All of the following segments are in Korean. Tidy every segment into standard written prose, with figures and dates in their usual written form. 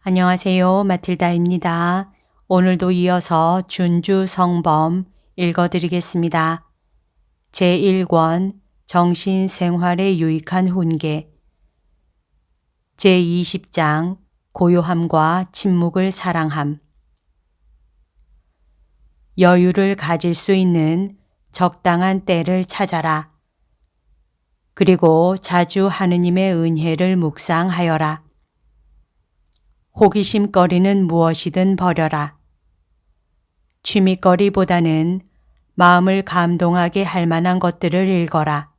안녕하세요. 마틸다입니다. 오늘도 이어서 준주 성범 읽어드리겠습니다. 제1권 정신생활에 유익한 훈계 제20장 고요함과 침묵을 사랑함. 여유를 가질 수 있는 적당한 때를 찾아라. 그리고 자주 하느님의 은혜를 묵상하여라. 호기심거리는 무엇이든 버려라. 취미거리보다는 마음을 감동하게 할 만한 것들을 읽어라.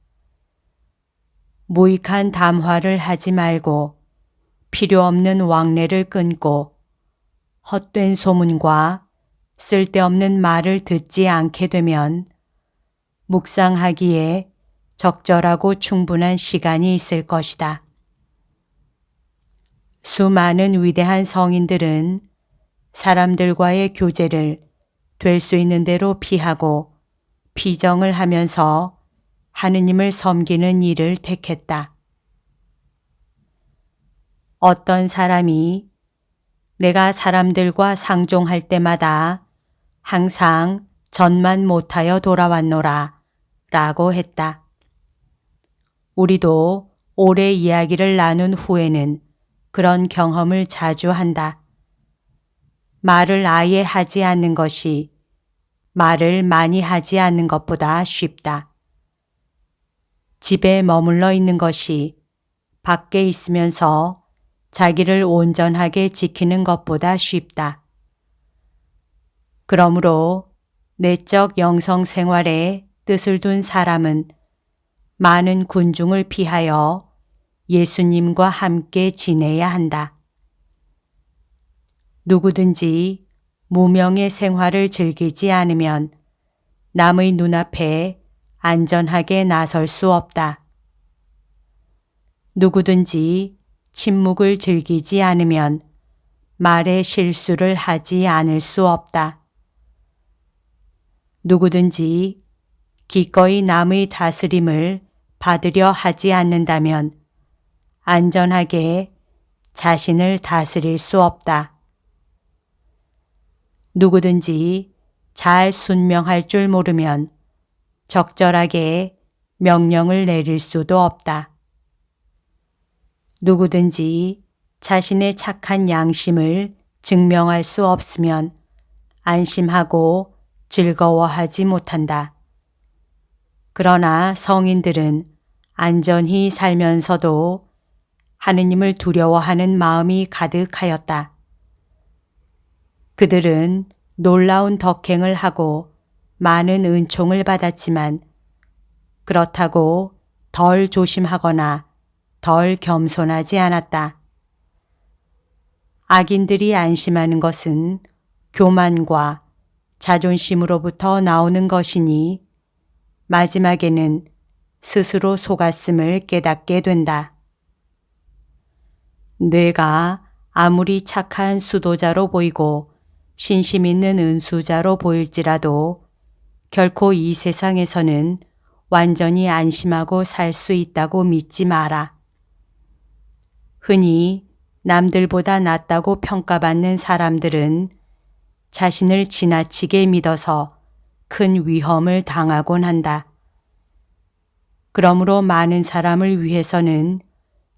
무익한 담화를 하지 말고 필요 없는 왕래를 끊고 헛된 소문과 쓸데없는 말을 듣지 않게 되면 묵상하기에 적절하고 충분한 시간이 있을 것이다. 수많은 위대한 성인들은 사람들과의 교제를 될 수 있는 대로 피하고 피정을 하면서 하느님을 섬기는 일을 택했다. 어떤 사람이 내가 사람들과 상종할 때마다 항상 전만 못하여 돌아왔노라 라고 했다. 우리도 오래 이야기를 나눈 후에는 그런 경험을 자주 한다. 말을 아예 하지 않는 것이 말을 많이 하지 않는 것보다 쉽다. 집에 머물러 있는 것이 밖에 있으면서 자기를 온전하게 지키는 것보다 쉽다. 그러므로 내적 영성 생활에 뜻을 둔 사람은 많은 군중을 피하여 예수님과 함께 지내야 한다. 누구든지 무명의 생활을 즐기지 않으면 남의 눈앞에 안전하게 나설 수 없다. 누구든지 침묵을 즐기지 않으면 말에 실수를 하지 않을 수 없다. 누구든지 기꺼이 남의 다스림을 받으려 하지 않는다면 안전하게 자신을 다스릴 수 없다. 누구든지 잘 순명할 줄 모르면 적절하게 명령을 내릴 수도 없다. 누구든지 자신의 착한 양심을 증명할 수 없으면 안심하고 즐거워하지 못한다. 그러나 성인들은 안전히 살면서도 하느님을 두려워하는 마음이 가득하였다. 그들은 놀라운 덕행을 하고 많은 은총을 받았지만 그렇다고 덜 조심하거나 덜 겸손하지 않았다. 악인들이 안심하는 것은 교만과 자존심으로부터 나오는 것이니 마지막에는 스스로 속았음을 깨닫게 된다. 내가 아무리 착한 수도자로 보이고 신심 있는 은수자로 보일지라도 결코 이 세상에서는 완전히 안심하고 살 수 있다고 믿지 마라. 흔히 남들보다 낫다고 평가받는 사람들은 자신을 지나치게 믿어서 큰 위험을 당하곤 한다. 그러므로 많은 사람을 위해서는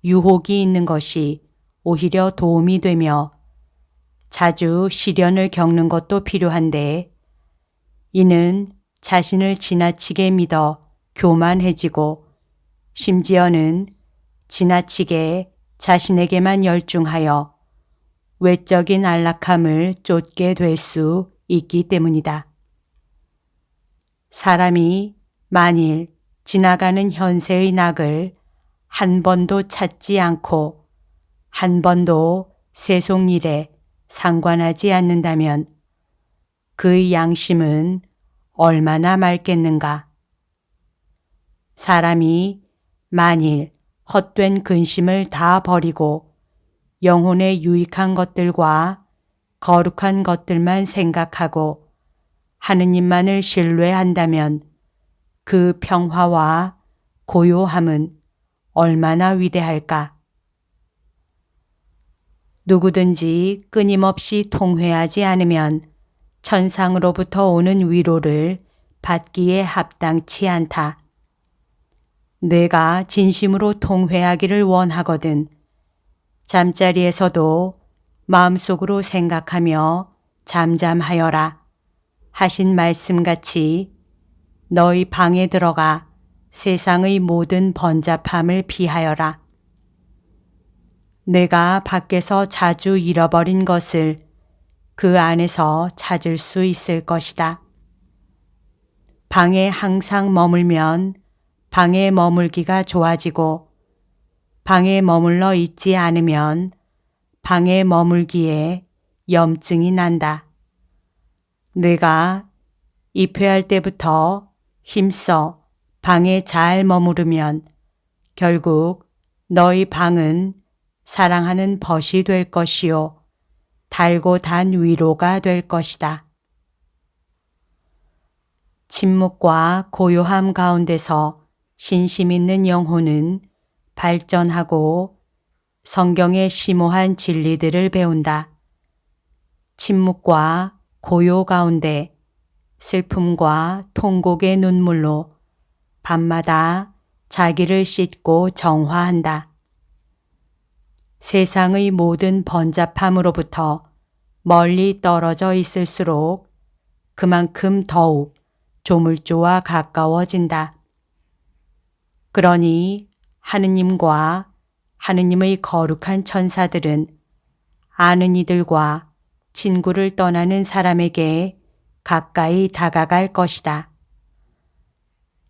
유혹이 있는 것이 오히려 도움이 되며 자주 시련을 겪는 것도 필요한데 이는 자신을 지나치게 믿어 교만해지고 심지어는 지나치게 자신에게만 열중하여 외적인 안락함을 쫓게 될 수 있기 때문이다. 사람이 만일 지나가는 현세의 낙을 한 번도 찾지 않고 한 번도 세속일에 상관하지 않는다면 그의 양심은 얼마나 맑겠는가. 사람이 만일 헛된 근심을 다 버리고 영혼에 유익한 것들과 거룩한 것들만 생각하고 하느님만을 신뢰한다면 그 평화와 고요함은 얼마나 위대할까. 누구든지 끊임없이 통회하지 않으면 천상으로부터 오는 위로를 받기에 합당치 않다. 내가 진심으로 통회하기를 원하거든 잠자리에서도 마음속으로 생각하며 잠잠하여라 하신 말씀같이 너희 방에 들어가 세상의 모든 번잡함을 피하여라. 내가 밖에서 자주 잃어버린 것을 그 안에서 찾을 수 있을 것이다. 방에 항상 머물면 방에 머물기가 좋아지고 방에 머물러 있지 않으면 방에 머물기에 염증이 난다. 내가 입회할 때부터 힘써 방에 잘 머무르면 결국 너희 방은 사랑하는 벗이 될 것이요 달고 단 위로가 될 것이다. 침묵과 고요함 가운데서 신심 있는 영혼은 발전하고 성경의 심오한 진리들을 배운다. 침묵과 고요 가운데 슬픔과 통곡의 눈물로 밤마다 자기를 씻고 정화한다. 세상의 모든 번잡함으로부터 멀리 떨어져 있을수록 그만큼 더욱 조물주와 가까워진다. 그러니 하느님과 하느님의 거룩한 천사들은 아는 이들과 친구를 떠나는 사람에게 가까이 다가갈 것이다.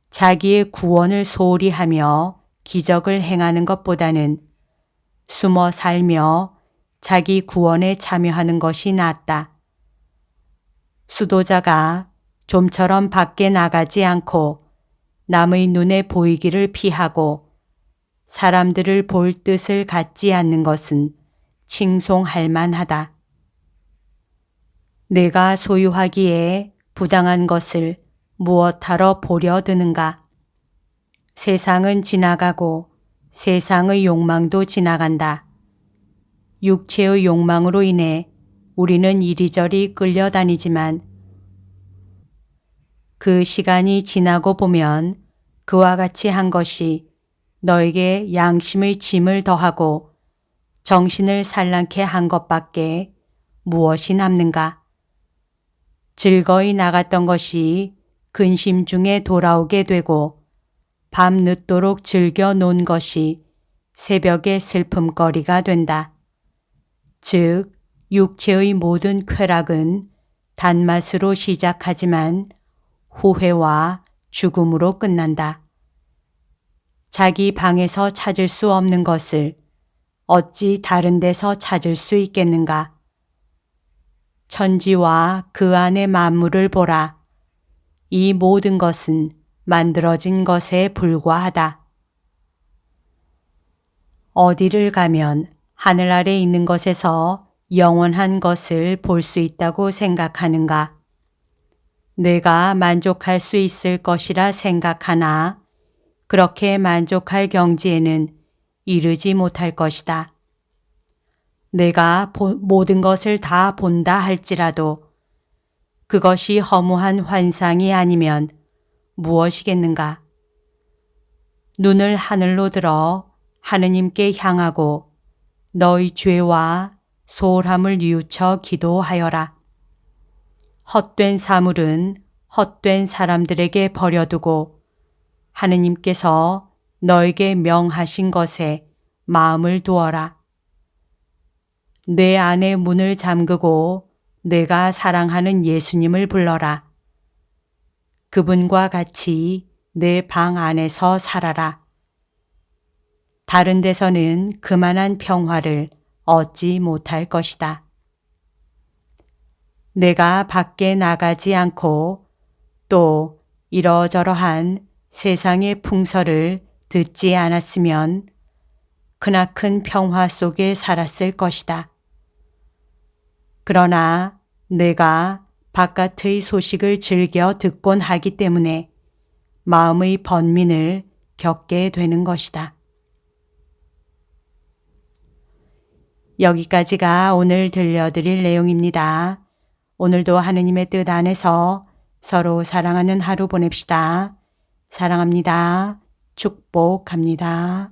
자기의 구원을 소홀히 하며 기적을 행하는 것보다는 숨어 살며 자기 구원에 참여하는 것이 낫다. 수도자가 좀처럼 밖에 나가지 않고 남의 눈에 보이기를 피하고 사람들을 볼 뜻을 갖지 않는 것은 칭송할 만하다. 내가 소유하기에 부당한 것을 무엇하러 보려 드는가? 세상은 지나가고 세상의 욕망도 지나간다. 육체의 욕망으로 인해 우리는 이리저리 끌려다니지만 그 시간이 지나고 보면 그와 같이 한 것이 너에게 양심의 짐을 더하고 정신을 산란케 한 것밖에 무엇이 남는가? 즐거이 나갔던 것이 근심 중에 돌아오게 되고 밤 늦도록 즐겨 논 것이 새벽의 슬픔거리가 된다. 즉, 육체의 모든 쾌락은 단맛으로 시작하지만 후회와 죽음으로 끝난다. 자기 방에서 찾을 수 없는 것을 어찌 다른 데서 찾을 수 있겠는가? 천지와 그 안의 만물을 보라. 이 모든 것은 만들어진 것에 불과하다. 어디를 가면 하늘 아래 있는 것에서 영원한 것을 볼 수 있다고 생각하는가? 내가 만족할 수 있을 것이라 생각하나 그렇게 만족할 경지에는 이르지 못할 것이다. 내가 모든 것을 다 본다 할지라도 그것이 허무한 환상이 아니면 무엇이겠는가? 눈을 하늘로 들어 하느님께 향하고 너희 죄와 소홀함을 뉘우쳐 기도하여라. 헛된 사물은 헛된 사람들에게 버려두고 하느님께서 너에게 명하신 것에 마음을 두어라. 내 안의 문을 잠그고 내가 사랑하는 예수님을 불러라. 그분과 같이 내 방 안에서 살아라. 다른 데서는 그만한 평화를 얻지 못할 것이다. 내가 밖에 나가지 않고 또 이러저러한 세상의 풍설을 듣지 않았으면 크나큰 평화 속에 살았을 것이다. 그러나 내가 바깥의 소식을 즐겨 듣곤 하기 때문에 마음의 번민을 겪게 되는 것이다. 여기까지가 오늘 들려드릴 내용입니다. 오늘도 하느님의 뜻 안에서 서로 사랑하는 하루 보냅시다. 사랑합니다. 축복합니다.